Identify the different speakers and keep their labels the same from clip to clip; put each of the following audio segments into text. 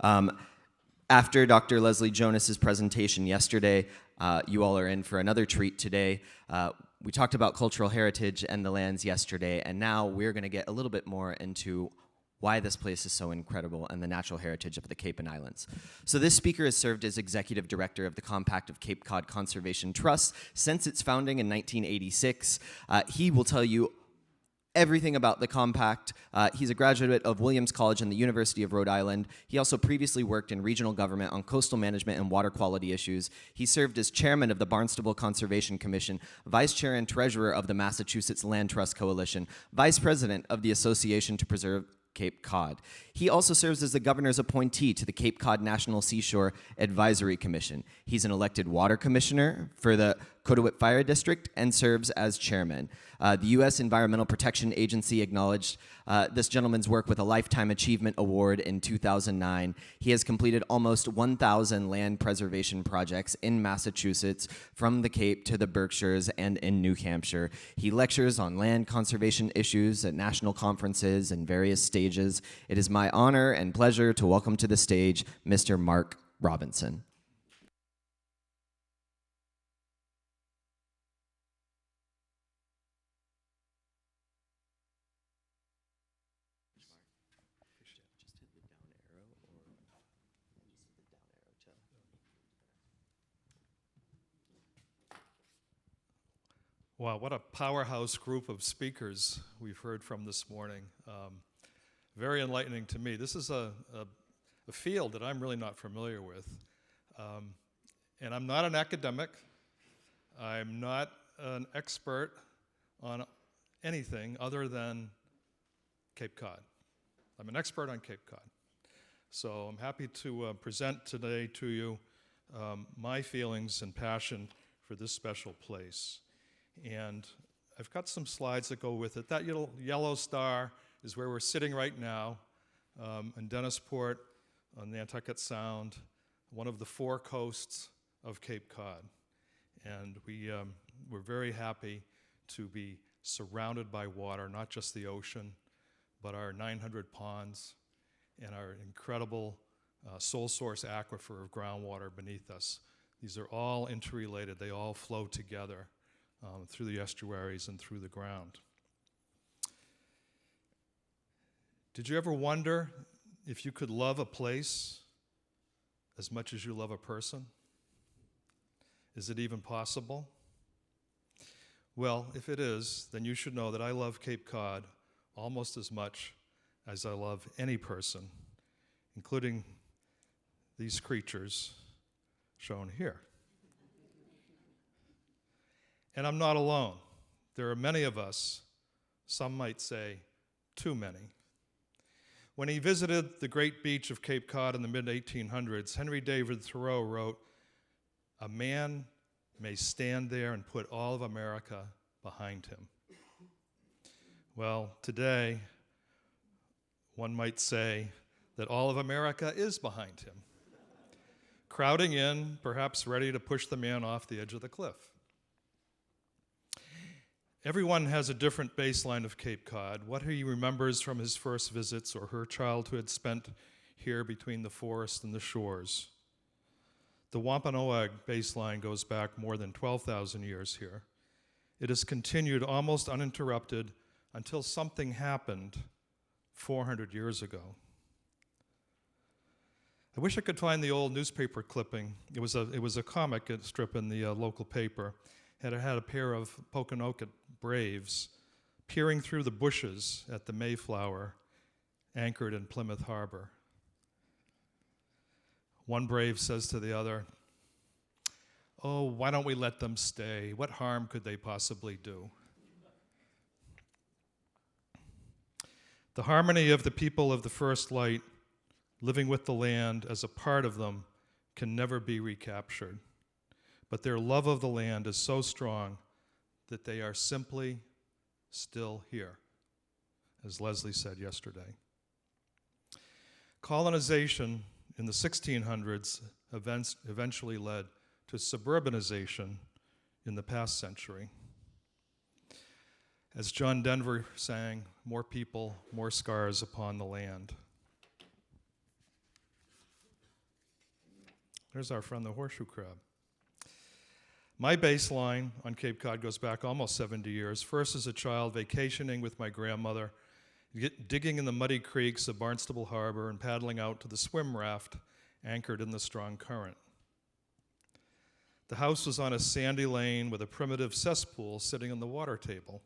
Speaker 1: Um, After Dr. Leslie Jonas's presentation yesterday, you all are in for another treat today. We talked about cultural heritage and the lands yesterday, and now we're going to get a little bit more into why this place is so incredible and the natural heritage of the Cape and Islands. So this speaker has served as executive director of the Compact of Cape Cod Conservation Trust since its founding in 1986. He will tell you everything about the compact. He's a graduate of Williams College and the University of Rhode Island. He also previously worked in regional government on coastal management and water quality issues. He served as chairman of the Barnstable Conservation Commission, vice chair and treasurer of the Massachusetts Land Trust Coalition, vice president of the Association to Preserve Cape Cod. He also serves as the governor's appointee to the Cape Cod National Seashore Advisory Commission. He's an elected water commissioner for the Cotuit Fire District and serves as chairman. The U.S. Environmental Protection Agency acknowledged this gentleman's work with a Lifetime Achievement Award in 2009. He has completed almost 1,000 land preservation projects in Massachusetts, from the Cape to the Berkshires and in New Hampshire. He lectures on land conservation issues at national conferences and various stages. It is my honor and pleasure to welcome to the stage Mr. Mark Robinson.
Speaker 2: Wow, what a powerhouse group of speakers we've heard from this morning. Very enlightening to me. This is a field that I'm really not familiar with. And I'm not an academic. I'm not an expert on anything other than Cape Cod. I'm an expert on Cape Cod. So I'm happy to present today to you my feelings and passion for this special place. And I've got some slides that go with it. That yellow star is where we're sitting right now in Dennisport on Nantucket Sound, one of the 4 coasts of Cape Cod. And we're very happy to be surrounded by water, not just the ocean, but our 900 ponds and our incredible sole source aquifer of groundwater beneath us. These are all interrelated. They all flow together through the estuaries and through the ground. Did you ever wonder if you could love a place as much as you love a person? Is it even possible? Well, if it is, then you should know that I love Cape Cod almost as much as I love any person, including these creatures shown here. And I'm not alone. There are many of us, some might say too many. When he visited the great beach of Cape Cod in the mid-1800s, Henry David Thoreau wrote, "A man may stand there and put all of America behind him." Well, today, one might say that all of America is behind him, crowding in, perhaps ready to push the man off the edge of the cliff. Everyone has a different baseline of Cape Cod, what he remembers from his first visits or her childhood spent here between the forest and the shores. The Wampanoag baseline goes back more than 12,000 years here. It has continued almost uninterrupted until something happened 400 years ago. I wish I could find the old newspaper clipping. It was a comic strip in the local paper. It had a pair of Pokanoket braves peering through the bushes at the Mayflower anchored in Plymouth Harbor. One brave says to the other, "Oh, why don't we let them stay? What harm could they possibly do?" The harmony of the people of the first light, living with the land as a part of them, can never be recaptured. But their love of the land is so strong that they are simply still here, as Leslie said yesterday. Colonization in the 1600s eventually led to suburbanization in the past century. As John Denver sang, more people, more scars upon the land. There's our friend, the horseshoe crab. My baseline on Cape Cod goes back almost 70 years. First as a child, vacationing with my grandmother, digging in the muddy creeks of Barnstable Harbor and paddling out to the swim raft anchored in the strong current. The house was on a sandy lane with a primitive cesspool sitting on the water table.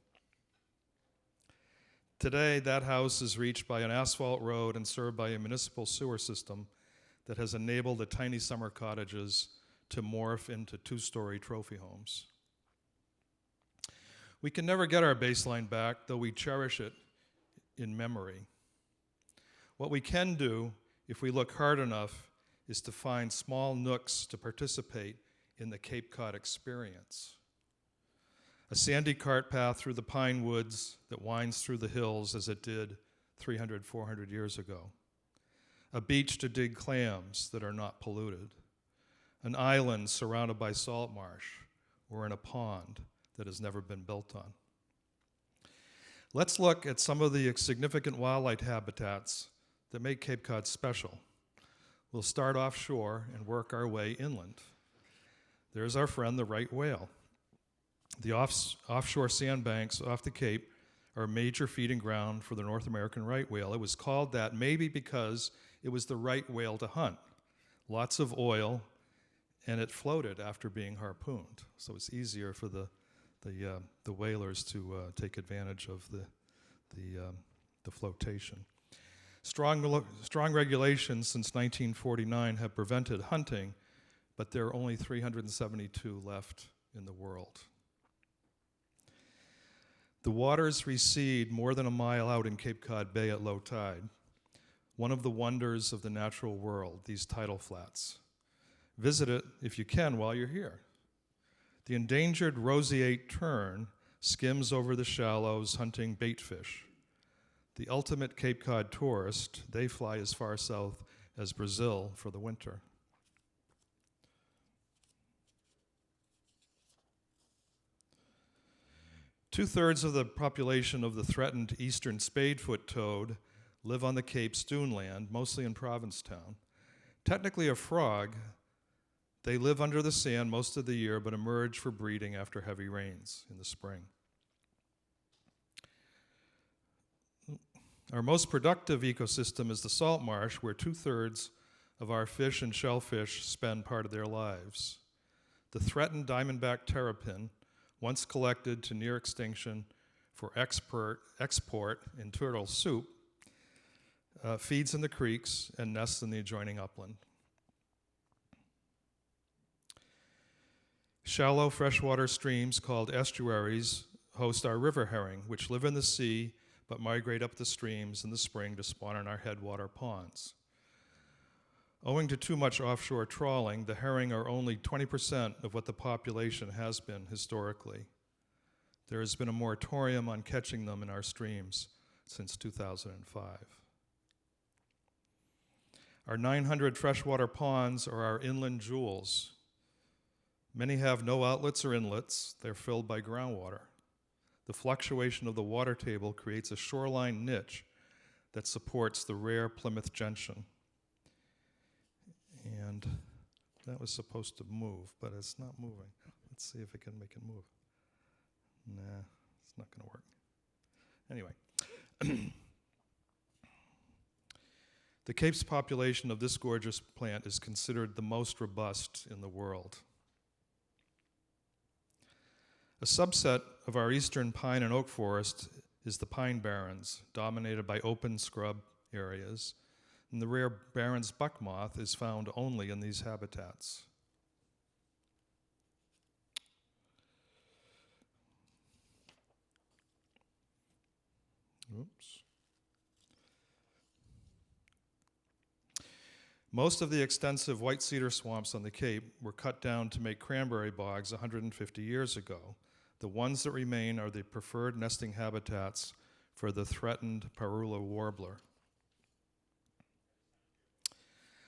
Speaker 2: Today, that house is reached by an asphalt road and served by a municipal sewer system that has enabled the tiny summer cottages to morph into two-story trophy homes. We can never get our baseline back, though we cherish it in memory. What we can do, if we look hard enough, is to find small nooks to participate in the Cape Cod experience. A sandy cart path through the pine woods that winds through the hills as it did 300, 400 years ago. A beach to dig clams that are not polluted. An island surrounded by salt marsh or in a pond that has never been built on. Let's look at some of the significant wildlife habitats that make Cape Cod special. We'll start offshore and work our way inland. There's our friend, the right whale. The offshore sandbanks off the Cape are a major feeding ground for the North American right whale. It was called that maybe because it was the right whale to hunt. Lots of oil, and it floated after being harpooned. So it's easier for the whalers to take advantage of the flotation. Strong regulations since 1949 have prevented hunting, but there are only 372 left in the world. The waters recede more than a mile out in Cape Cod Bay at low tide. One of the wonders of the natural world, these tidal flats. Visit it if you can while you're here. The endangered roseate tern skims over the shallows hunting baitfish. The ultimate Cape Cod tourist, they fly as far south as Brazil for the winter. Two-thirds of the population of the threatened eastern spadefoot toad live on the Cape's duneland, mostly in Provincetown. Technically a frog, they live under the sand most of the year but emerge for breeding after heavy rains in the spring. Our most productive ecosystem is the salt marsh, where two-thirds of our fish and shellfish spend part of their lives. The threatened diamondback terrapin, once collected to near extinction for export in turtle soup, feeds in the creeks and nests in the adjoining upland. Shallow freshwater streams called estuaries host our river herring, which live in the sea but migrate up the streams in the spring to spawn in our headwater ponds. Owing to too much offshore trawling, the herring are only 20% of what the population has been historically. There has been a moratorium on catching them in our streams since 2005. Our 900 freshwater ponds are our inland jewels. Many have no outlets or inlets. They're filled by groundwater. The fluctuation of the water table creates a shoreline niche that supports the rare Plymouth gentian. And that was supposed to move, but it's not moving. Let's see if it can make it move. Nah, it's not going to work. Anyway. The Cape's population of this gorgeous plant is considered the most robust in the world. A subset of our eastern pine and oak forest is the pine barrens, dominated by open scrub areas, and the rare Barron's buck moth is found only in these habitats. Oops. Most of the extensive white cedar swamps on the Cape were cut down to make cranberry bogs 150 years ago. The ones that remain are the preferred nesting habitats for the threatened parula warbler.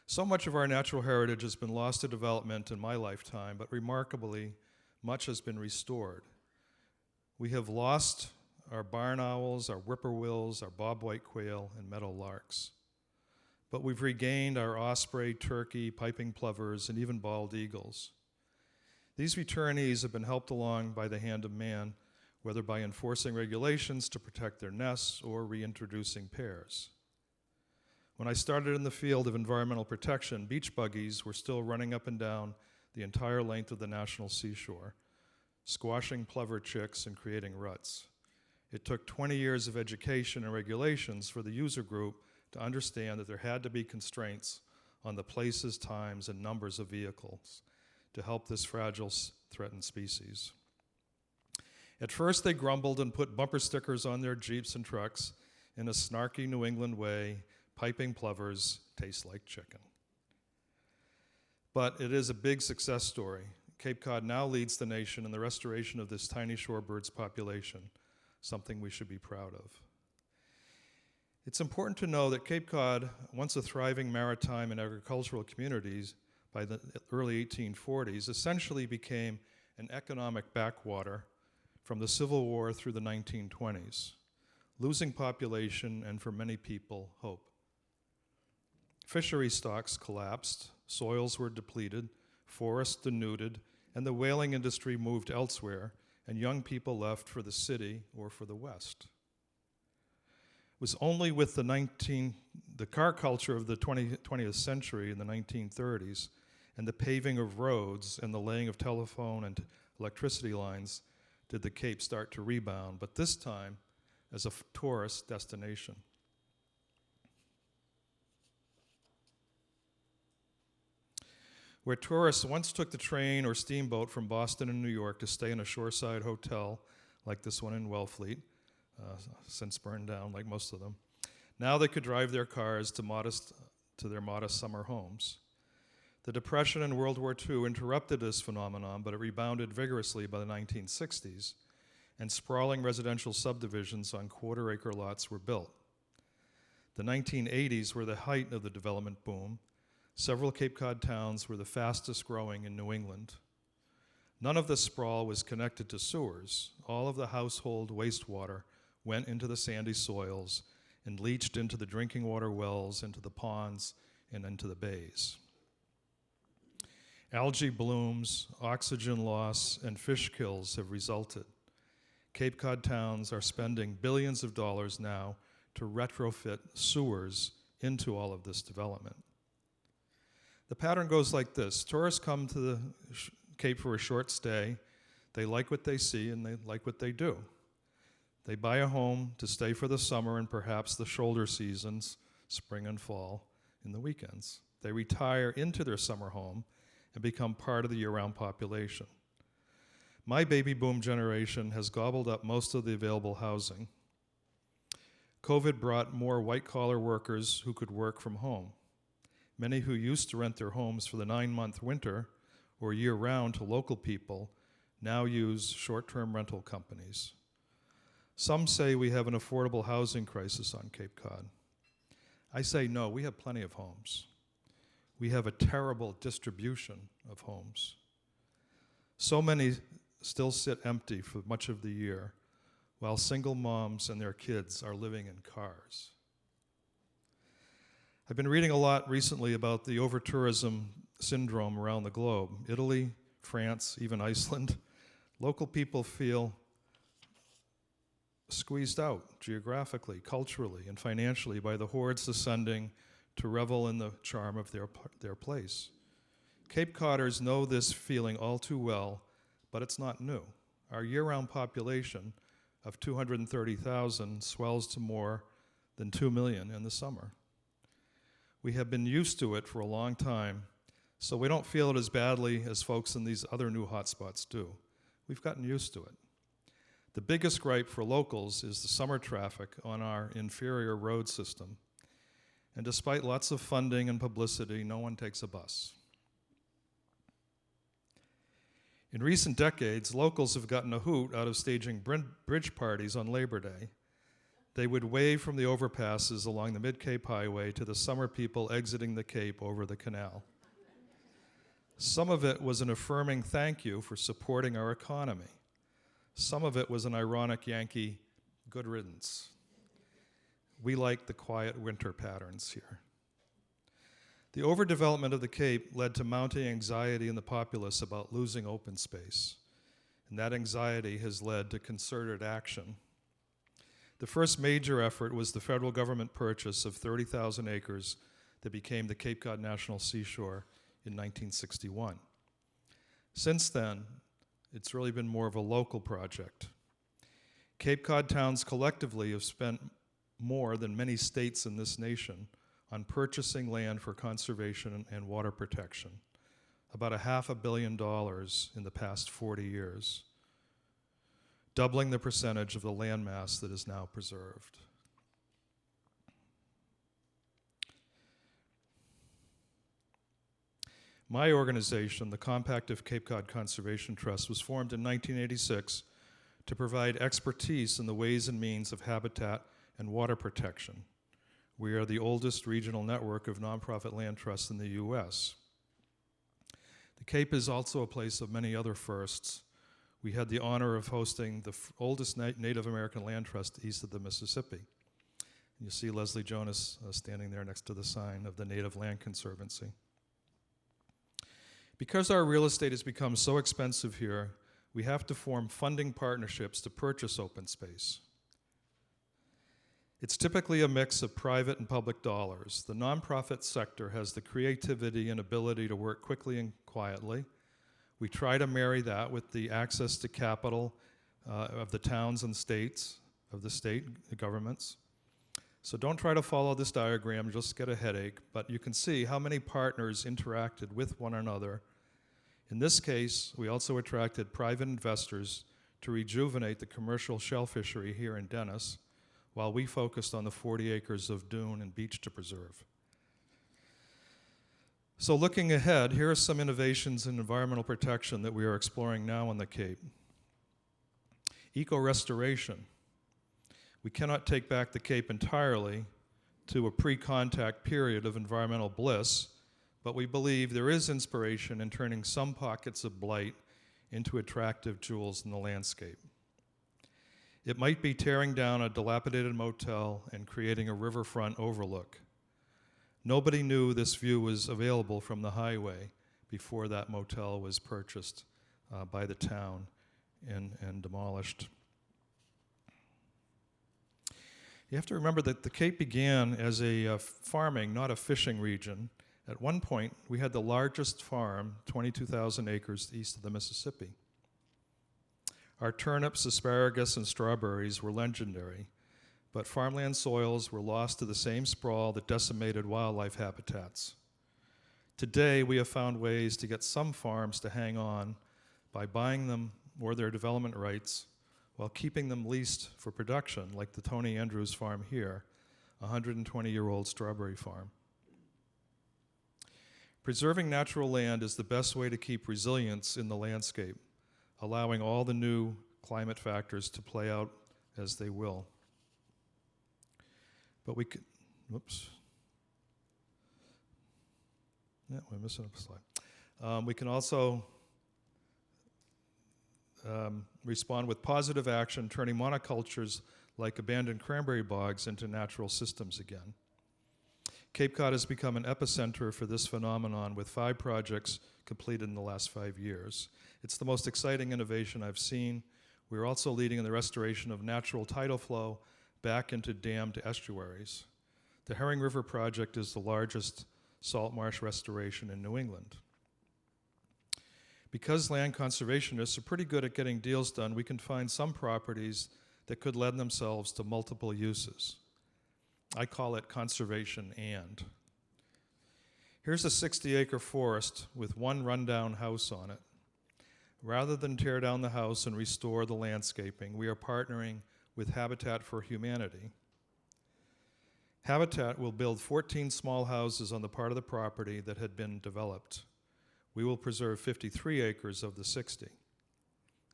Speaker 2: So much of our natural heritage has been lost to development in my lifetime, but remarkably, much has been restored. We have lost our barn owls, our whippoorwills, our bobwhite quail, and meadow larks. but we've regained our osprey, turkey, piping plovers, and even bald eagles. These returnees have been helped along by the hand of man, whether by enforcing regulations to protect their nests or reintroducing pairs. When I started in the field of environmental protection, beach buggies were still running up and down the entire length of the national seashore, squashing plover chicks and creating ruts. It took 20 years of education and regulations for the user group to understand that there had to be constraints on the places, times, and numbers of vehicles to help this fragile, threatened species. At first, they grumbled and put bumper stickers on their Jeeps and trucks in a snarky New England way, piping plovers taste like chicken. But it is a big success story. Cape Cod now leads the nation in the restoration of this tiny shorebird's population, something we should be proud of. It's important to know that Cape Cod, once a thriving maritime and agricultural communities by the early 1840s, essentially became an economic backwater from the Civil War through the 1920s, losing population and, for many people, hope. Fishery stocks collapsed, soils were depleted, forests denuded, and the whaling industry moved elsewhere, and young people left for the city or for the West. It was only with the car culture of the 20th century in the 1930s and the paving of roads and the laying of telephone and electricity lines did the Cape start to rebound, but this time as a tourist destination. Where tourists once took the train or steamboat from Boston and New York to stay in a shoreside hotel, like this one in Wellfleet, since burned down like most of them, now they could drive their cars to their modest summer homes. The Depression and World War II interrupted this phenomenon, but it rebounded vigorously by the 1960s, and sprawling residential subdivisions on quarter-acre lots were built. The 1980s were the height of the development boom. Several Cape Cod towns were the fastest growing in New England. None of the sprawl was connected to sewers. All of the household wastewater went into the sandy soils and leached into the drinking water wells, into the ponds, and into the bays. Algae blooms, oxygen loss, and fish kills have resulted. Cape Cod towns are spending billions of dollars now to retrofit sewers into all of this development. The pattern goes like this. Tourists come to the Cape for a short stay. They like what they see and they like what they do. They buy a home to stay for the summer and perhaps the shoulder seasons, spring and fall, in the weekends. They retire into their summer home and become part of the year-round population. My baby boom generation has gobbled up most of the available housing. COVID brought more white-collar workers who could work from home. Many who used to rent their homes for the 9-month winter or year-round to local people now use short-term rental companies. Some say we have an affordable housing crisis on Cape Cod. I say no, we have plenty of homes. We have a terrible distribution of homes. So many still sit empty for much of the year, while single moms and their kids are living in cars. I've been reading a lot recently about the over-tourism syndrome around the globe. Italy, France, even Iceland. Local people feel squeezed out geographically, culturally, and financially by the hordes descending to revel in the charm of their place. Cape Codders know this feeling all too well, but it's not new. Our year-round population of 230,000 swells to more than 2 million in the summer. We have been used to it for a long time, so we don't feel it as badly as folks in these other new hotspots do. We've gotten used to it. The biggest gripe for locals is the summer traffic on our inferior road system. And despite lots of funding and publicity, no one takes a bus. In recent decades, locals have gotten a hoot out of staging bridge parties on Labor Day. They would wave from the overpasses along the Mid-Cape Highway to the summer people exiting the Cape over the canal. Some of it was an affirming thank you for supporting our economy. Some of it was an ironic Yankee good riddance. We like the quiet winter patterns here. The overdevelopment of the Cape led to mounting anxiety in the populace about losing open space, and that anxiety has led to concerted action. The first major effort was the federal government purchase of 30,000 acres that became the Cape Cod National Seashore in 1961. Since then, it's really been more of a local project. Cape Cod towns collectively have spent more than many states in this nation on purchasing land for conservation and water protection, about $500 million in the past 40 years, doubling the percentage of the land mass that is now preserved. My organization, the Compact of Cape Cod Conservation Trust, was formed in 1986 to provide expertise in the ways and means of habitat and water protection. We are the oldest regional network of nonprofit land trusts in the US. The Cape is also a place of many other firsts. We had the honor of hosting the oldest Native American land trust east of the Mississippi. You see Leslie Jonas standing there next to the sign of the Native Land Conservancy. Because our real estate has become so expensive here, we have to form funding partnerships to purchase open space. It's typically a mix of private and public dollars. The nonprofit sector has the creativity and ability to work quickly and quietly. We try to marry that with the access to capital of the towns and states, of the state governments. So don't try to follow this diagram, just get a headache, but you can see how many partners interacted with one another. In this case, we also attracted private investors to rejuvenate the commercial shell fishery here in Dennis, while we focused on the 40 acres of dune and beach to preserve. So looking ahead, here are some innovations in environmental protection that we are exploring now on the Cape. Eco-restoration. We cannot take back the Cape entirely to a pre-contact period of environmental bliss, but we believe there is inspiration in turning some pockets of blight into attractive jewels in the landscape. It might be tearing down a dilapidated motel and creating a riverfront overlook. Nobody knew this view was available from the highway before that motel was purchased by the town and demolished. You have to remember that the Cape began as a farming, not a fishing region. At one point, we had the largest farm, 22,000 acres east of the Mississippi. Our turnips, asparagus, and strawberries were legendary, but farmland soils were lost to the same sprawl that decimated wildlife habitats. Today, we have found ways to get some farms to hang on by buying them or their development rights while keeping them leased for production, like the Tony Andrews farm here, a 120-year-old strawberry farm. Preserving natural land is the best way to keep resilience in the landscape, allowing all the new climate factors to play out as they will. But we could, whoops. Yeah, we're missing a slide. We can also respond with positive action, turning monocultures like abandoned cranberry bogs into natural systems again. Cape Cod has become an epicenter for this phenomenon with 5 projects completed in the last 5 years. It's the most exciting innovation I've seen. We're also leading in the restoration of natural tidal flow back into dammed estuaries. The Herring River Project is the largest salt marsh restoration in New England. Because land conservationists are pretty good at getting deals done, we can find some properties that could lend themselves to multiple uses. I call it conservation and. Here's a 60-acre forest with one rundown house on it. Rather than tear down the house and restore the landscaping, we are partnering with Habitat for Humanity. Habitat will build 14 small houses on the part of the property that had been developed. We will preserve 53 acres of the 60,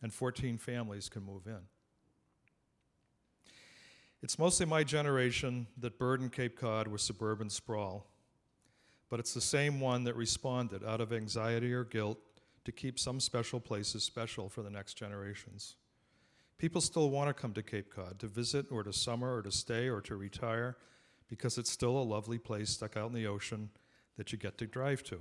Speaker 2: and 14 families can move in. It's mostly my generation that burdened Cape Cod with suburban sprawl, but it's the same one that responded out of anxiety or guilt to keep some special places special for the next generations. People still want to come to Cape Cod to visit or to summer or to stay or to retire because it's still a lovely place stuck out in the ocean that you get to drive to.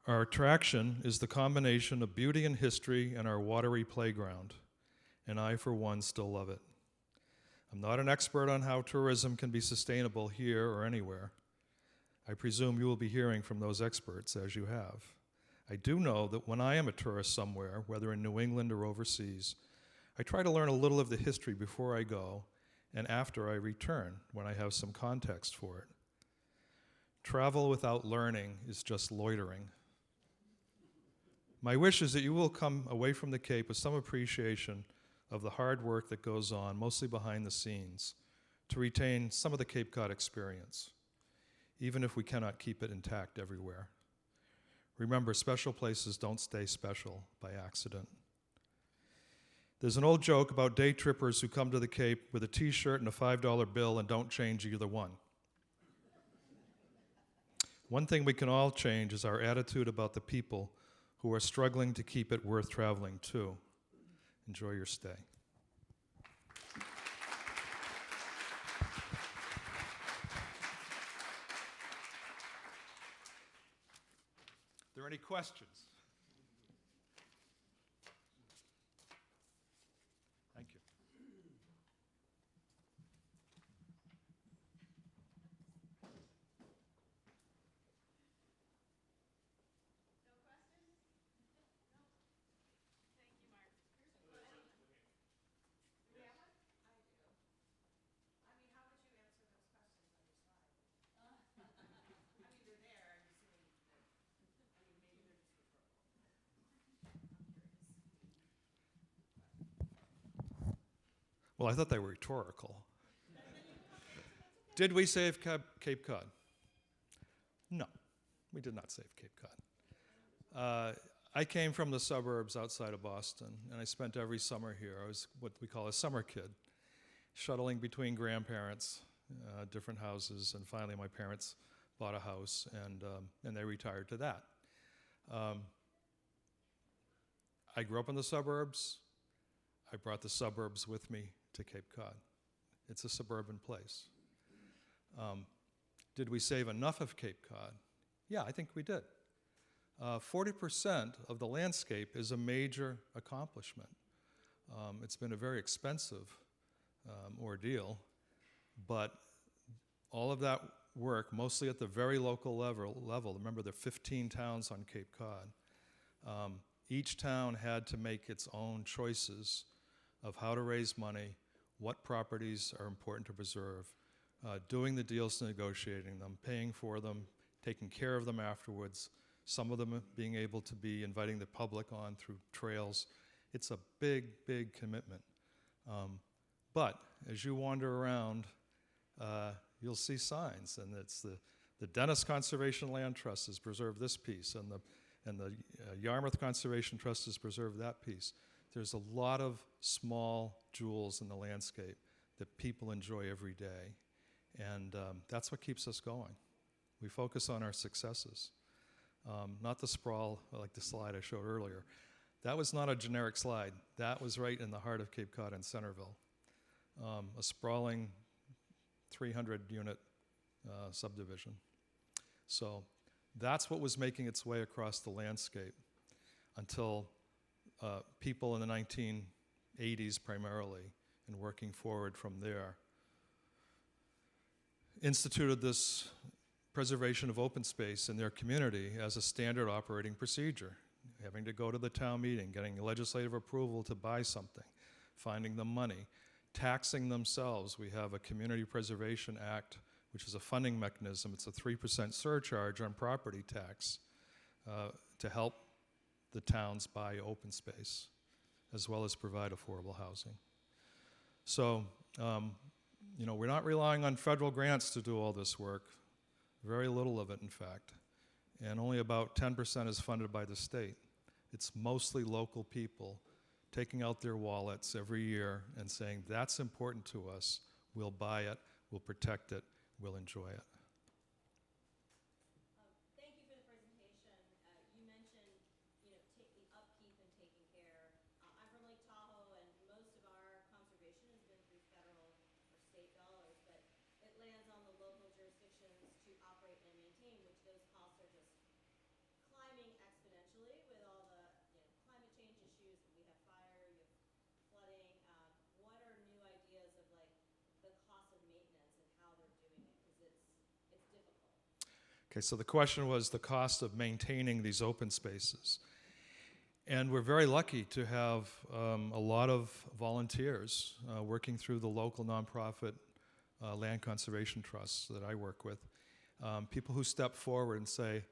Speaker 2: Our attraction is the combination of beauty and history and our watery playground, and I, for one, still love it. I'm not an expert on how tourism can be sustainable here or anywhere. I presume you will be hearing from those experts, as you have. I do know that when I am a tourist somewhere, whether in New England or overseas, I try to learn a little of the history before I go and after I return, when I have some context for it. Travel without learning is just loitering. My wish is that you will come away from the Cape with some appreciation of the hard work that goes on, mostly behind the scenes, to retain some of the Cape Cod experience, even if we cannot keep it intact everywhere. Remember, special places don't stay special by accident. There's an old joke about day trippers who come to the Cape with a t-shirt and a $5 bill and don't change either one. One thing we can all change is our attitude about the people who are struggling to keep it worth traveling to. Enjoy your stay. Are there any questions? Thank you. Well, I thought they were rhetorical. Did we save Cape Cod? No, we did not save Cape Cod. I came from the suburbs outside of Boston, and I spent every summer here. I was what we call a summer kid, shuttling between grandparents, different houses, and finally my parents bought a house, and they retired to that. I grew up in the suburbs. I brought the suburbs with me to Cape Cod. It's a suburban place. Did we save enough of Cape Cod? Yeah, I think we did. 40% of the landscape is a major accomplishment. It's been a very expensive ordeal, but all of that work, mostly at the very local level, remember there are 15 towns on Cape Cod, each town had to make its own choices of how to raise money, what properties are important to preserve, doing the deals, negotiating them, paying for them, taking care of them afterwards, some of them being able to be inviting the public on through trails. It's a big, big commitment. But as you wander around, you'll see signs, and it's the Dennis Conservation Land Trust has preserved this piece, and the Yarmouth Conservation Trust has preserved that piece. There's a lot of small jewels in the landscape that people enjoy every day, and that's what keeps us going. We focus on our successes, not the sprawl like the slide I showed earlier. That was not a generic slide. That was right in the heart of Cape Cod and Centerville, a sprawling 300-unit subdivision. So that's what was making its way across the landscape until people in the 1980s primarily, and working forward from there, instituted this preservation of open space in their community as a standard operating procedure, having to go to the town meeting, getting legislative approval to buy something, finding the money, taxing themselves. We have a Community Preservation Act, which is a funding mechanism. It's a 3% surcharge on property tax to help the towns buy open space, as well as provide affordable housing. So, we're not relying on federal grants to do all this work. Very little of it, in fact. And only about 10% is funded by the state. It's mostly local people taking out their wallets every year and saying, that's important to us. We'll buy it, we'll protect it, we'll enjoy it.
Speaker 3: Thank you for the presentation. You mentioned, the upkeep and taking care. I'm from Lake Tahoe, and most of our conservation has been through federal or state dollars, but it lands on the local jurisdictions to maintain, which those costs are just climbing exponentially with all the climate change issues. We have fire, you have flooding. What are new ideas of like the cost of maintenance and how they're doing it? Because it's difficult.
Speaker 2: Okay, so the question was the cost of maintaining these open spaces. And we're very lucky to have a lot of volunteers working through the local nonprofit land conservation trusts that I work with. People who step forward and say,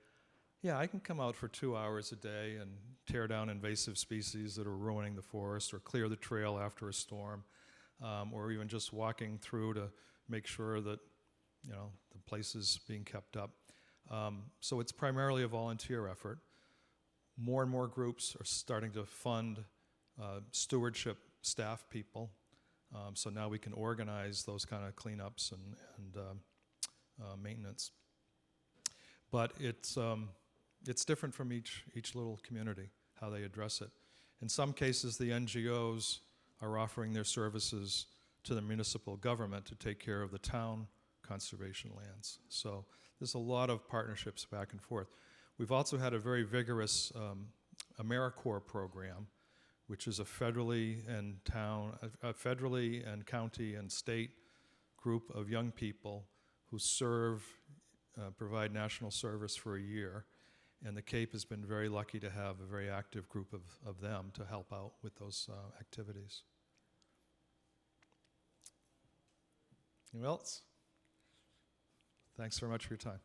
Speaker 2: yeah, I can come out for 2 hours a day and tear down invasive species that are ruining the forest, or clear the trail after a storm, or even just walking through to make sure that the place is being kept up. So it's primarily a volunteer effort. More and more groups are starting to fund stewardship staff people. So now we can organize those kind of cleanups and maintenance. But it's different from each little community, how they address it. In some cases, the NGOs are offering their services to the municipal government to take care of the town conservation lands. So there's a lot of partnerships back and forth. We've also had a very vigorous AmeriCorps program, which is a federally and county and state group of young people who provide national service for a year. And the Cape has been very lucky to have a very active group of them to help out with those activities. Anyone else? Thanks very much for your time.